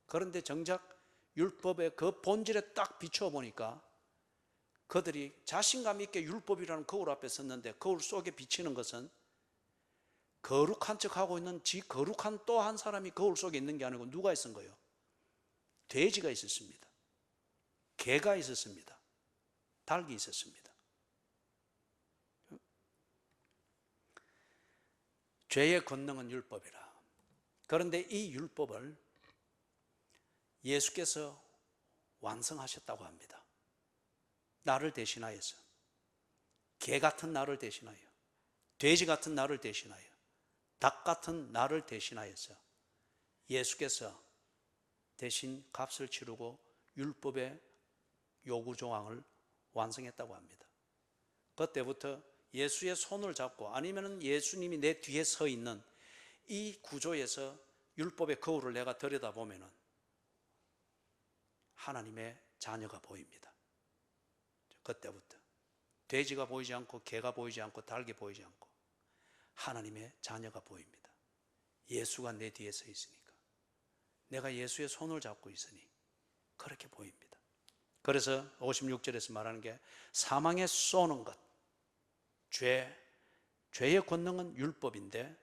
그런데 정작 율법의 그 본질에 딱 비춰보니까 그들이 자신감 있게 율법이라는 거울 앞에 섰는데 거울 속에 비치는 것은 거룩한 척하고 있는 지 거룩한 또 한 사람이 거울 속에 있는 게 아니고 누가 있은 거예요? 돼지가 있었습니다. 개가 있었습니다. 닭이 있었습니다. 죄의 권능은 율법이라. 그런데 이 율법을 예수께서 완성하셨다고 합니다. 나를 대신하여서, 개 같은 나를 대신하여, 돼지 같은 나를 대신하여, 닭 같은 나를 대신하여서 예수께서 대신 값을 치르고 율법의 요구 조항을 완성했다고 합니다. 그때부터 예수의 손을 잡고 아니면 예수님이 내 뒤에 서 있는 이 구조에서 율법의 거울을 내가 들여다보면 하나님의 자녀가 보입니다. 그때부터 돼지가 보이지 않고 개가 보이지 않고 닭이 보이지 않고 하나님의 자녀가 보입니다. 예수가 내 뒤에 서 있으니까 내가 예수의 손을 잡고 있으니 그렇게 보입니다. 그래서 56절에서 말하는 게 사망에 쏘는 것, 죄의 권능은 율법인데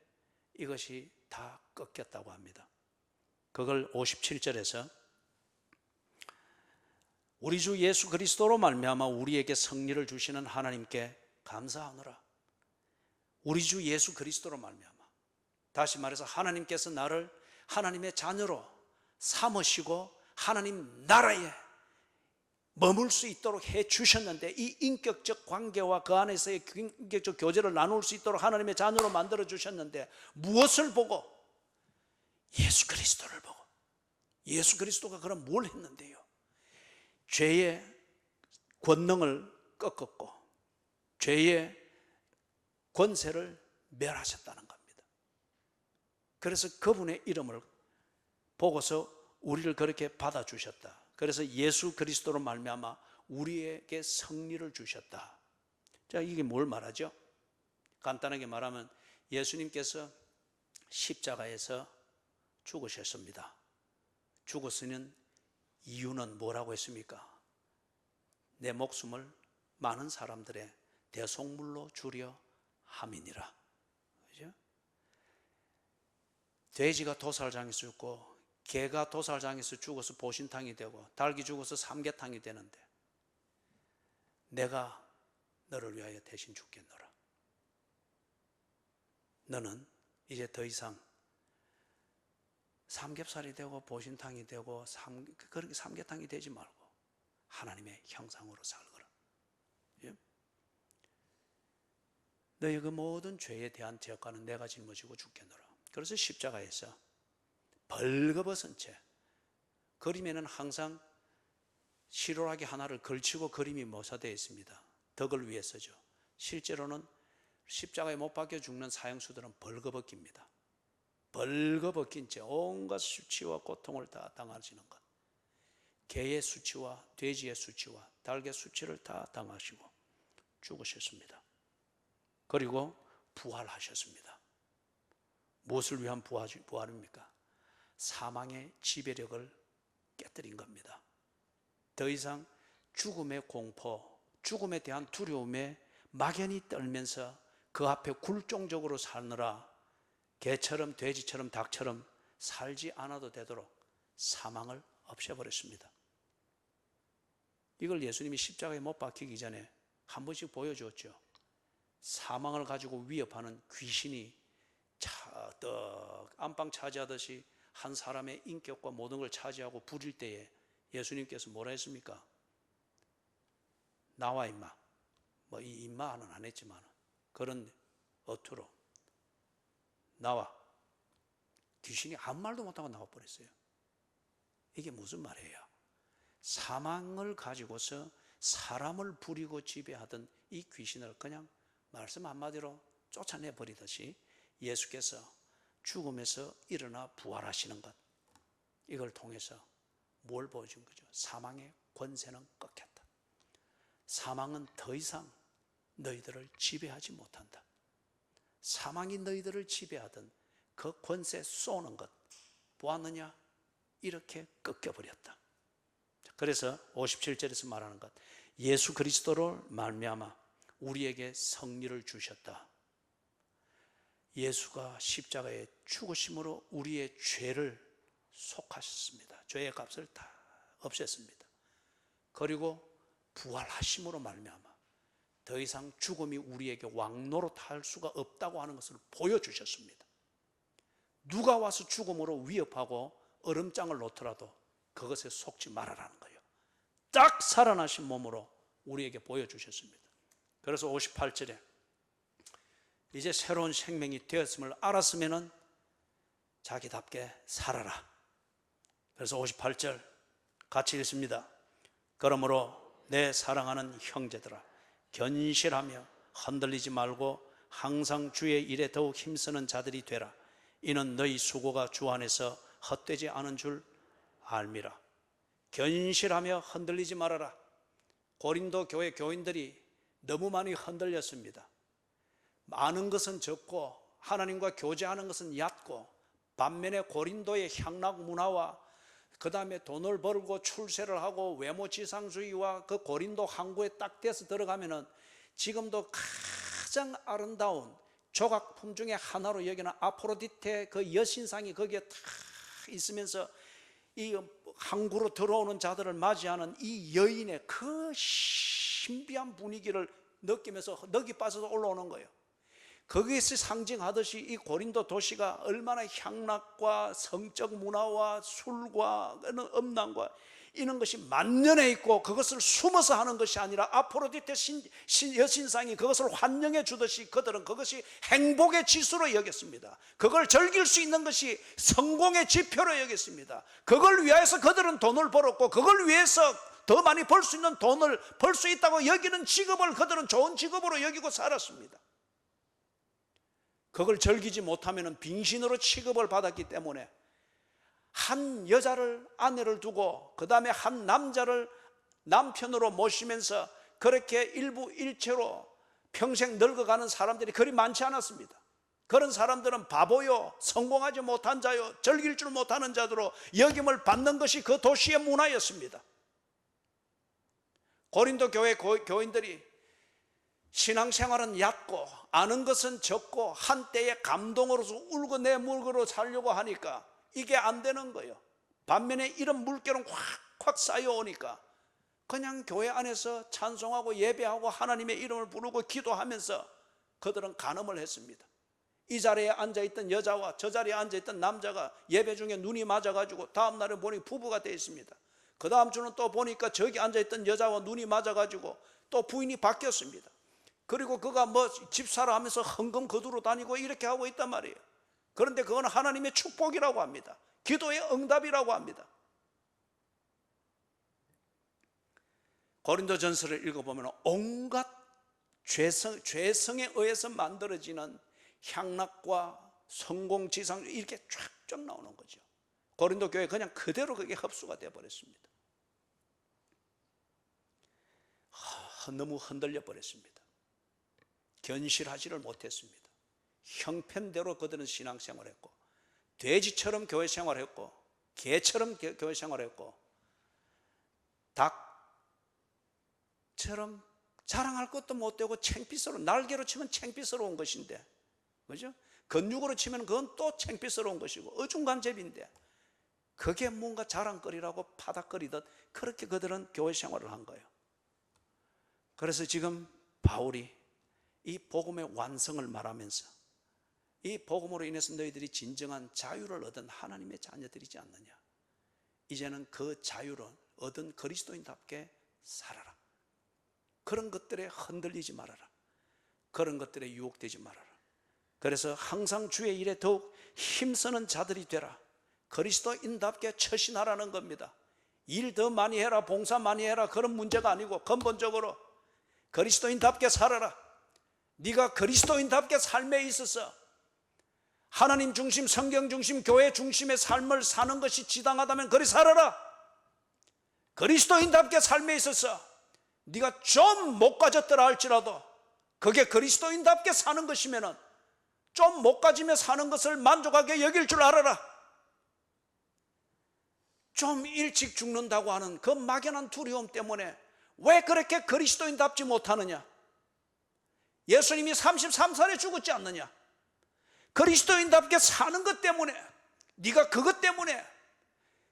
이것이 다 꺾였다고 합니다. 그걸 57절에서 우리 주 예수 그리스도로 말미암아 우리에게 승리를 주시는 하나님께 감사하노라. 우리 주 예수 그리스도로 말미암아, 다시 말해서 하나님께서 나를 하나님의 자녀로 삼으시고 하나님 나라에 머물 수 있도록 해 주셨는데 이 인격적 관계와 그 안에서의 인격적 교제를 나눌 수 있도록 하나님의 자녀로 만들어 주셨는데 무엇을 보고? 예수 그리스도를 보고. 예수 그리스도가 그럼 뭘 했는데요? 죄의 권능을 꺾었고 죄의 권세를 멸하셨다는 겁니다. 그래서 그분의 이름을 보고서 우리를 그렇게 받아주셨다. 그래서 예수 그리스도로 말미암아 우리에게 승리를 주셨다. 자, 이게 뭘 말하죠? 간단하게 말하면 예수님께서 십자가에서 죽으셨습니다. 죽었으면 이유는 뭐라고 했습니까? 내 목숨을 많은 사람들의 대속물로 주려 함이니라. 그죠? 돼지가 도살장에서 죽고 개가 도살장에서 죽어서 보신탕이 되고 닭이 죽어서 삼계탕이 되는데 내가 너를 위하여 대신 죽겠노라. 너는 이제 더 이상 삼겹살이 되고 보신탕이 되고 그렇게 삼계탕이 되지 말고 하나님의 형상으로 살거라. 예? 너의 그 모든 죄에 대한 대가는 내가 짊어지고 죽겠노라. 그래서 십자가에서 벌거벗은 채, 그림에는 항상 시로라기 하나를 걸치고 그림이 묘사되어 있습니다. 덕을 위해서죠. 실제로는 십자가에 못 박혀 죽는 사형수들은 벌거벗깁니다. 벌거벗긴 채 온갖 수치와 고통을 다 당하시는 것, 개의 수치와 돼지의 수치와 닭의 수치를 다 당하시고 죽으셨습니다. 그리고 부활하셨습니다. 무엇을 위한 부활입니까? 사망의 지배력을 깨뜨린 겁니다. 더 이상 죽음의 공포, 죽음에 대한 두려움에 막연히 떨면서 그 앞에 굴종적으로 사느라 개처럼 돼지처럼 닭처럼 살지 않아도 되도록 사망을 없애버렸습니다. 이걸 예수님이 십자가에 못 박히기 전에 한 번씩 보여주었죠. 사망을 가지고 위협하는 귀신이 안방 차지하듯이 한 사람의 인격과 모든 걸 차지하고 부릴 때에 예수님께서 뭐라 했습니까? 나와 임마. 뭐 이 임마는 안 했지만 그런 어투로 나와. 귀신이 아무 말도 못하고 나와버렸어요. 이게 무슨 말이에요? 사망을 가지고서 사람을 부리고 지배하던 이 귀신을 그냥 말씀 한마디로 쫓아내버리듯이 예수께서 죽음에서 일어나 부활하시는 것, 이걸 통해서 뭘 보여준 거죠? 사망의 권세는 꺾였다. 사망은 더 이상 너희들을 지배하지 못한다. 사망이 너희들을 지배하던 그 권세 쏘는 것 보았느냐? 이렇게 꺾여버렸다. 그래서 57절에서 말하는 것, 예수 그리스도를 말미암아 우리에게 성리를 주셨다. 예수가 십자가에 죽으심으로 우리의 죄를 속하셨습니다. 죄의 값을 다 없앴습니다. 그리고 부활하심으로 말미암아 더 이상 죽음이 우리에게 왕노릇할 수가 없다고 하는 것을 보여주셨습니다. 누가 와서 죽음으로 위협하고 얼음장을 놓더라도 그것에 속지 말아라는 거예요. 딱 살아나신 몸으로 우리에게 보여주셨습니다. 그래서 58절에 이제 새로운 생명이 되었음을 알았으면 자기답게 살아라. 그래서 58절 같이 읽습니다. 그러므로 내 사랑하는 형제들아, 견실하며 흔들리지 말고 항상 주의 일에 더욱 힘쓰는 자들이 되라. 이는 너희 수고가 주 안에서 헛되지 않은 줄 알미라. 견실하며 흔들리지 말아라. 고린도 교회 교인들이 너무 많이 흔들렸습니다. 아는 것은 적고 하나님과 교제하는 것은 얕고, 반면에 고린도의 향락 문화와 그 다음에 돈을 벌고 출세를 하고 외모지상주의와 그 고린도 항구에 딱 돼서 들어가면은 지금도 가장 아름다운 조각품 중에 하나로 여기는 아프로디테 그 여신상이 거기에 탁 있으면서 이 항구로 들어오는 자들을 맞이하는 이 여인의 그 신비한 분위기를 느끼면서 넋이 빠져서 올라오는 거예요. 거기에서 상징하듯이 이 고린도 도시가 얼마나 향락과 성적 문화와 술과 음란과 이런 것이 만연해 있고, 그것을 숨어서 하는 것이 아니라 아프로디테 여신상이 그것을 환영해 주듯이 그들은 그것이 행복의 지수로 여겼습니다. 그걸 즐길 수 있는 것이 성공의 지표로 여겼습니다. 그걸 위해서 그들은 돈을 벌었고, 그걸 위해서 더 많이 벌 수 있는 돈을 벌 수 있다고 여기는 직업을 그들은 좋은 직업으로 여기고 살았습니다. 그걸 즐기지 못하면 빙신으로 취급을 받았기 때문에 한 여자를 아내를 두고 그 다음에 한 남자를 남편으로 모시면서 그렇게 일부일체로 평생 늙어가는 사람들이 그리 많지 않았습니다. 그런 사람들은 바보요, 성공하지 못한 자요, 즐길 줄 못하는 자들로 여김을 받는 것이 그 도시의 문화였습니다. 고린도 교회 교인들이 신앙생활은 얕고 아는 것은 적고 한때의 감동으로서 울고 내물고 살려고 하니까 이게 안 되는 거예요. 반면에 이런 물결은 확 쌓여오니까 그냥 교회 안에서 찬송하고 예배하고 하나님의 이름을 부르고 기도하면서 그들은 간음을 했습니다. 이 자리에 앉아있던 여자와 저 자리에 앉아있던 남자가 예배 중에 눈이 맞아가지고 다음 날에 보니 부부가 되어 있습니다. 그 다음 주는 또 보니까 저기 앉아있던 여자와 눈이 맞아가지고 또 부인이 바뀌었습니다. 그리고 그가 뭐 집사라 하면서 헌금 거두러 다니고 이렇게 하고 있단 말이에요. 그런데 그건 하나님의 축복이라고 합니다. 기도의 응답이라고 합니다. 고린도전서를 읽어보면 온갖 죄성에 의해서 만들어지는 향락과 성공지상 이렇게 쫙쫙 나오는 거죠. 고린도 교회 그냥 그대로 그게 흡수가 되어버렸습니다. 너무 흔들려 버렸습니다. 견실하지를 못했습니다. 형편대로 그들은 신앙생활했고, 돼지처럼 교회 생활했고, 개처럼 교회 생활했고, 닭처럼 자랑할 것도 못되고 창피스러운, 날개로 치면 창피스러운 것인데, 그죠? 건육으로 치면 그건 또 창피스러운 것이고 어중간접인데, 그게 뭔가 자랑거리라고 파닥거리듯 그렇게 그들은 교회 생활을 한 거예요. 그래서 지금 바울이 이 복음의 완성을 말하면서 이 복음으로 인해서 너희들이 진정한 자유를 얻은 하나님의 자녀들이지 않느냐, 이제는 그 자유를 얻은 그리스도인답게 살아라. 그런 것들에 흔들리지 말아라. 그런 것들에 유혹되지 말아라. 그래서 항상 주의 일에 더욱 힘쓰는 자들이 되라. 그리스도인답게 처신하라는 겁니다. 일 더 많이 해라, 봉사 많이 해라, 그런 문제가 아니고 근본적으로 그리스도인답게 살아라. 네가 그리스도인답게 삶에 있어서 하나님 중심, 성경 중심, 교회 중심의 삶을 사는 것이 지당하다면 그리 살아라. 그리스도인답게 삶에 있어서 네가 좀 못 가졌더라 할지라도 그게 그리스도인답게 사는 것이면 좀 못 가지며 사는 것을 만족하게 여길 줄 알아라. 좀 일찍 죽는다고 하는 그 막연한 두려움 때문에 왜 그렇게 그리스도인답지 못하느냐? 예수님이 33살에 죽었지 않느냐? 그리스도인답게 사는 것 때문에, 네가 그것 때문에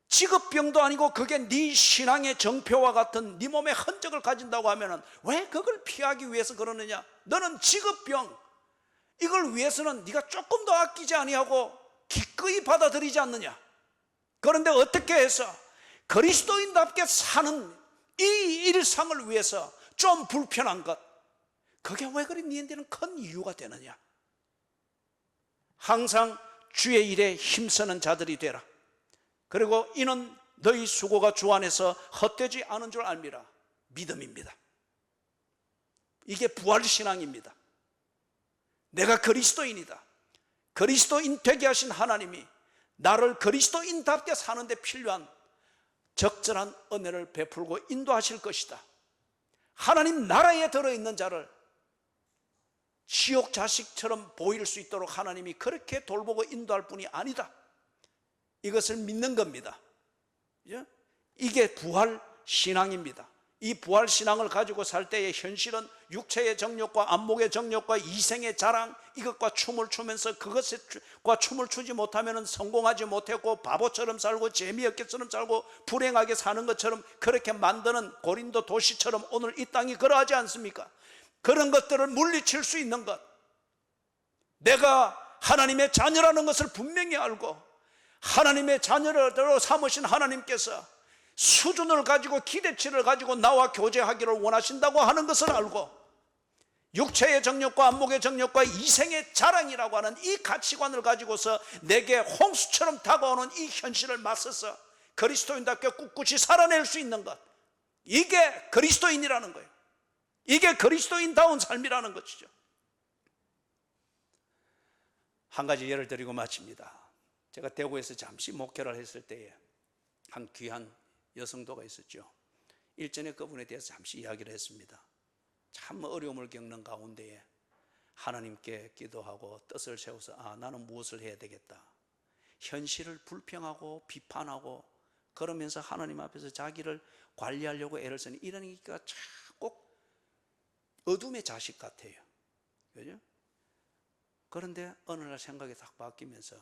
직업병도 아니고 그게 네 신앙의 정표와 같은 네 몸의 흔적을 가진다고 하면 왜 그걸 피하기 위해서 그러느냐? 너는 직업병, 이걸 위해서는 네가 조금 더 아끼지 아니하고 기꺼이 받아들이지 않느냐? 그런데 어떻게 해서 그리스도인답게 사는 이 일상을 위해서 좀 불편한 것, 그게 왜 그리 너희들은 큰 이유가 되느냐? 항상 주의 일에 힘쓰는 자들이 되라. 그리고 이는 너희 수고가 주 안에서 헛되지 않은 줄 알미라. 믿음입니다. 이게 부활신앙입니다. 내가 그리스도인이다. 그리스도인 되게 하신 하나님이 나를 그리스도인답게 사는 데 필요한 적절한 은혜를 베풀고 인도하실 것이다. 하나님 나라에 들어있는 자를 지옥 자식처럼 보일 수 있도록 하나님이 그렇게 돌보고 인도할 뿐이 아니다. 이것을 믿는 겁니다. 이게 부활신앙입니다. 이 부활신앙을 가지고 살 때의 현실은 육체의 정욕과 안목의 정욕과 이생의 자랑, 이것과 춤을 추면서 그것과 춤을 추지 못하면 성공하지 못했고 바보처럼 살고 재미없게처럼 살고 불행하게 사는 것처럼 그렇게 만드는 고린도 도시처럼 오늘 이 땅이 그러하지 않습니까? 그런 것들을 물리칠 수 있는 것, 내가 하나님의 자녀라는 것을 분명히 알고 하나님의 자녀로 삼으신 하나님께서 수준을 가지고 기대치를 가지고 나와 교제하기를 원하신다고 하는 것을 알고 육체의 정욕과 안목의 정욕과 이생의 자랑이라고 하는 이 가치관을 가지고서 내게 홍수처럼 다가오는 이 현실을 맞서서 그리스도인답게 꿋꿋이 살아낼 수 있는 것, 이게 그리스도인이라는 거예요. 이게 그리스도인다운 삶이라는 것이죠. 한 가지 예를 드리고 마칩니다. 제가 대구에서 잠시 목회를 했을 때에 한 귀한 여성도가 있었죠. 일전에 그분에 대해서 잠시 이야기를 했습니다. 참 어려움을 겪는 가운데에 하나님께 기도하고 뜻을 세워서 나는 무엇을 해야 되겠다, 현실을 불평하고 비판하고 그러면서 하나님 앞에서 자기를 관리하려고 애를 쓰는 이러니까 꼭 어둠의 자식 같아요. 그죠? 그런데 어느 날 생각이 딱 바뀌면서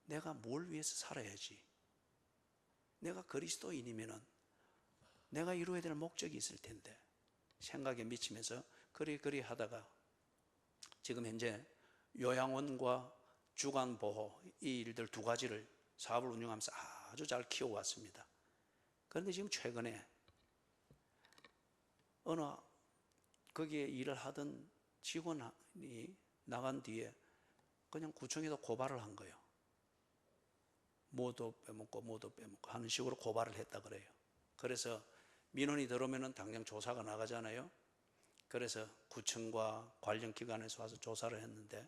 내가 뭘 위해서 살아야지, 내가 그리스도인이면은 내가 이루어야 될 목적이 있을 텐데 생각에 미치면서 그리 하다가 지금 현재 요양원과 주간보호 이 일들 두 가지를 사업을 운영하면서 아주 잘 키워왔습니다. 그런데 지금 최근에 어느 거기에 일을 하던 직원이 나간 뒤에 그냥 구청에다 고발을 한 거예요. 뭐도 빼먹고 하는 식으로 고발을 했다 그래요. 그래서 민원이 들어오면 당장 조사가 나가잖아요. 그래서 구청과 관련 기관에서 와서 조사를 했는데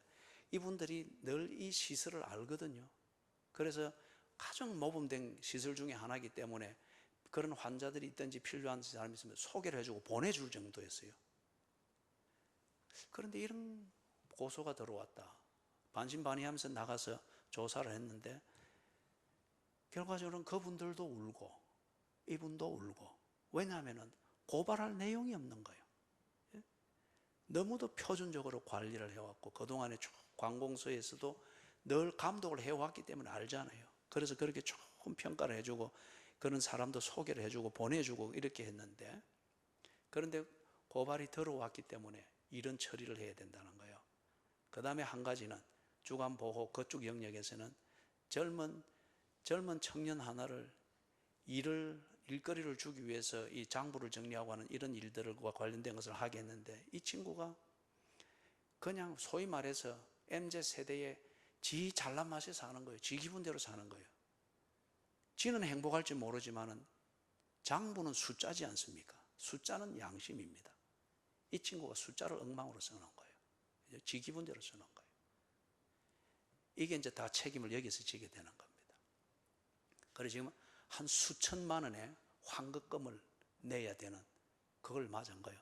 이분들이 늘 이 시설을 알거든요. 그래서 가장 모범된 시설 중에 하나이기 때문에 그런 환자들이 있든지 필요한 사람이 있으면 소개를 해주고 보내줄 정도였어요. 그런데 이런 고소가 들어왔다. 반신반의하면서 나가서 조사를 했는데 결과적으로는 그분들도 울고 이분도 울고, 왜냐하면 고발할 내용이 없는 거예요. 너무도 표준적으로 관리를 해왔고 그동안에 쭉 관공서에서도 늘 감독을 해왔기 때문에 알잖아요. 그래서 그렇게 조금 평가를 해주고 그런 사람도 소개를 해주고 보내주고 이렇게 했는데, 그런데 고발이 들어왔기 때문에 이런 처리를 해야 된다는 거예요. 그 다음에 한 가지는 주간보호 그쪽 영역에서는 젊은 청년 하나를 일거리를 주기 위해서 이 장부를 정리하고 하는 이런 일들과 관련된 것을 하게 했는데, 이 친구가 그냥 소위 말해서 MZ세대에 지 잘난 맛에 사는 거예요. 지 기분대로 사는 거예요. 지는 행복할지 모르지만은 장부는 숫자지 않습니까? 숫자는 양심입니다. 이 친구가 숫자를 엉망으로 써놓은 거예요. 지 기분대로 써놓은 거예요. 이게 이제 다 책임을 여기서 지게 되는 겁니다. 그래서 지금 한 수천만 원의 환급금을 내야 되는, 그걸 맞은 거예요.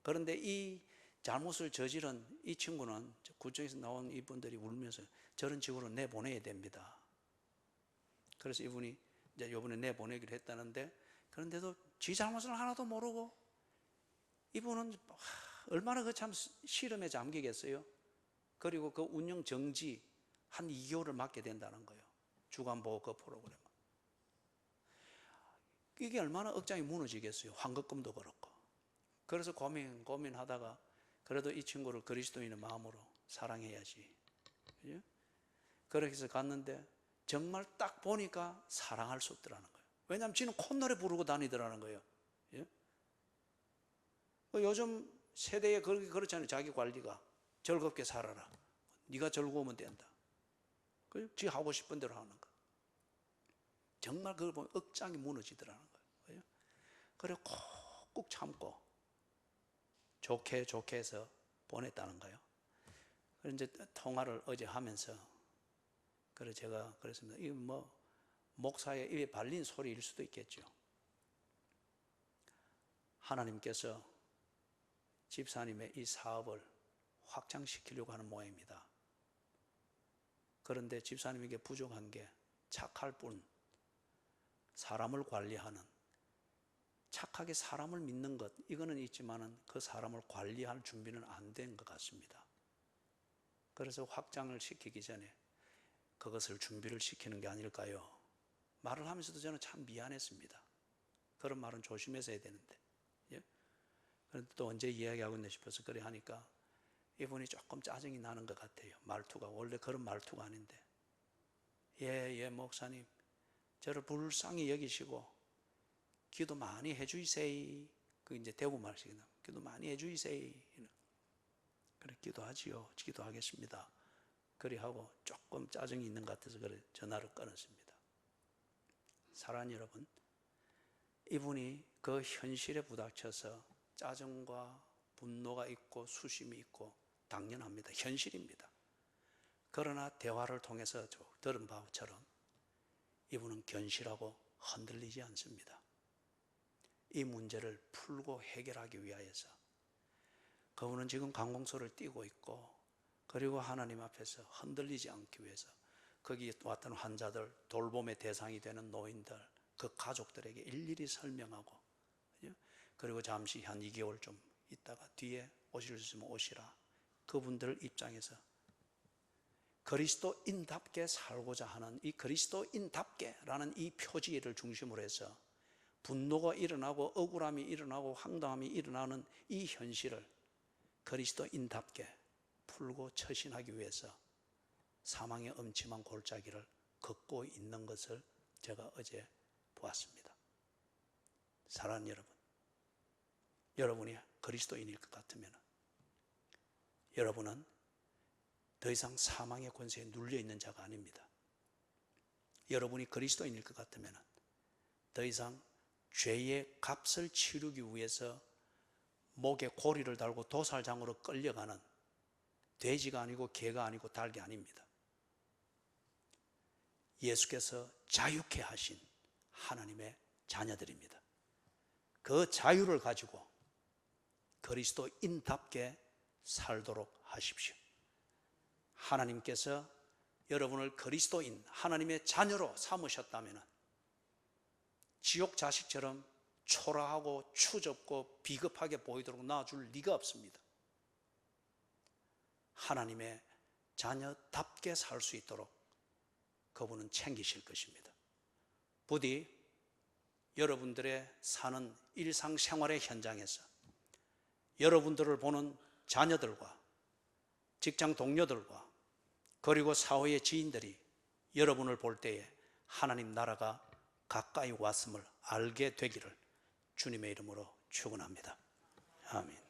그런데 이 잘못을 저지른 이 친구는 구청에서 나온 이분들이 울면서 저런 식으로 내보내야 됩니다. 그래서 이분이 이제 이번에 내보내기로 했다는데, 그런데도 지 잘못을 하나도 모르고 이분은 얼마나 그 참 시름에 잠기겠어요. 그리고 그 운영 정지 한 2개월을 맡게 된다는 거예요. 주간보호 그 프로그램. 이게 얼마나 억장이 무너지겠어요. 환급금도 그렇고. 그래서 고민하다가 그래도 이 친구를 그리스도인의 마음으로 사랑해야지. 그죠? 그렇게 해서 갔는데 정말 딱 보니까 사랑할 수 없더라는 거예요. 왜냐하면 지는 콧노래 부르고 다니더라는 거예요. 예? 요즘 세대에 그렇잖아요. 자기 관리가 즐겁게 살아라. 네가 즐거우면 된다. 지 하고 싶은 대로 하는 거. 정말 그걸 보면 억장이 무너지더라는 거예요. 그래 꾹꾹 참고 좋게 해서 보냈다는 거예요. 그래서 이제 통화를 어제 하면서, 그래 제가 그랬습니다. 이거 뭐 목사의 입에 발린 소리일 수도 있겠죠. 하나님께서 집사님의 이 사업을 확장시키려고 하는 모양입니다. 그런데 집사님에게 부족한 게 착할 뿐, 사람을 관리하는, 착하게 사람을 믿는 것, 이거는 있지만은 그 사람을 관리할 준비는 안 된 것 같습니다. 그래서 확장을 시키기 전에 그것을 준비를 시키는 게 아닐까요? 말을 하면서도 저는 참 미안했습니다. 그런 말은 조심해서 해야 되는데. 예? 그런데 또 언제 이야기하고 있나 싶어서 그래 하니까 이분이 조금 짜증이 나는 것 같아요. 말투가 원래 그런 말투가 아닌데. 예 목사님, 저를 불쌍히 여기시고 기도 많이 해주이세요. 그 이제 대구 말식이나 기도 많이 해주이세요. 그래 기도하지요. 기도하겠습니다. 그리 하고 조금 짜증이 있는 것 같아서 그래 전화를 끊었습니다. 사랑하는 여러분, 이분이 그 현실에 부닥쳐서 짜증과 분노가 있고 수심이 있고 당연합니다. 현실입니다. 그러나 대화를 통해서 들은 바처럼 이분은 견실하고 흔들리지 않습니다. 이 문제를 풀고 해결하기 위하여서 그분은 지금 관공서를 띄고 있고, 그리고 하나님 앞에서 흔들리지 않기 위해서 거기 왔던 환자들, 돌봄의 대상이 되는 노인들, 그 가족들에게 일일이 설명하고, 그리고 잠시 한 2개월 좀 있다가 뒤에 오실 수 있으면 오시라. 그분들 입장에서 그리스도인답게 살고자 하는 이 그리스도인답게라는 이 표지를 중심으로 해서 분노가 일어나고 억울함이 일어나고 황당함이 일어나는 이 현실을 그리스도인답게 풀고 처신하기 위해서 사망의 음침한 골짜기를 걷고 있는 것을 제가 어제 보았습니다. 사랑하는 여러분, 여러분이 그리스도인일 것 같으면 여러분은 더 이상 사망의 권세에 눌려있는 자가 아닙니다. 여러분이 그리스도인일 것 같으면 더 이상 죄의 값을 치르기 위해서 목에 고리를 달고 도살장으로 끌려가는 돼지가 아니고 개가 아니고 닭이 아닙니다. 예수께서 자유케 하신 하나님의 자녀들입니다. 그 자유를 가지고 그리스도인답게 살도록 하십시오. 하나님께서 여러분을 그리스도인, 하나님의 자녀로 삼으셨다면 지옥 자식처럼 초라하고 추접고 비겁하게 보이도록 놔줄 리가 없습니다. 하나님의 자녀답게 살 수 있도록 그분은 챙기실 것입니다. 부디 여러분들의 사는 일상생활의 현장에서 여러분들을 보는 자녀들과 직장 동료들과 그리고 사회의 지인들이 여러분을 볼 때에 하나님 나라가 가까이 왔음을 알게 되기를 주님의 이름으로 축원합니다. 아멘.